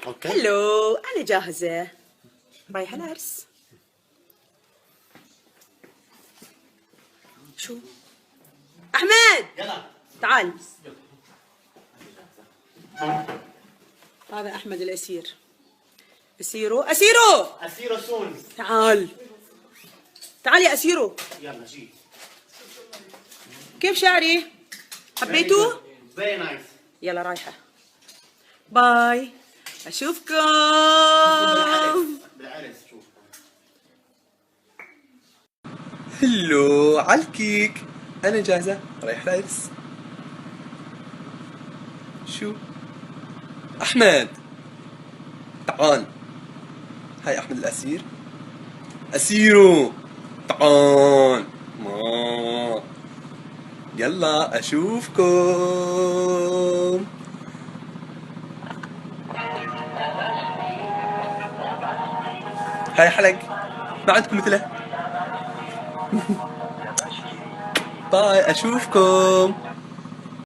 اوكي. هلو، أنا جاهزة. رايحة العرس. شو؟ أحمد! يلا تعال. هذا أحمد الأسير. أسيرو، أسيرو! اسيرو سون. تعال. تعال يا أسيرو. يلا جي. كيف شعري؟ حبيتوه؟ فيري نايس. يلا رايحة. باي. أشوفكم. بالعرس شوف. هلو عالكيك، أنا جاهزة رايح العرس. شو؟ أحمد تعال. هاي أحمد الأسير. أسيرو تعال. ما يلا أشوفكم. هاي حلق ما عندكم مثله. باي أشوفكم.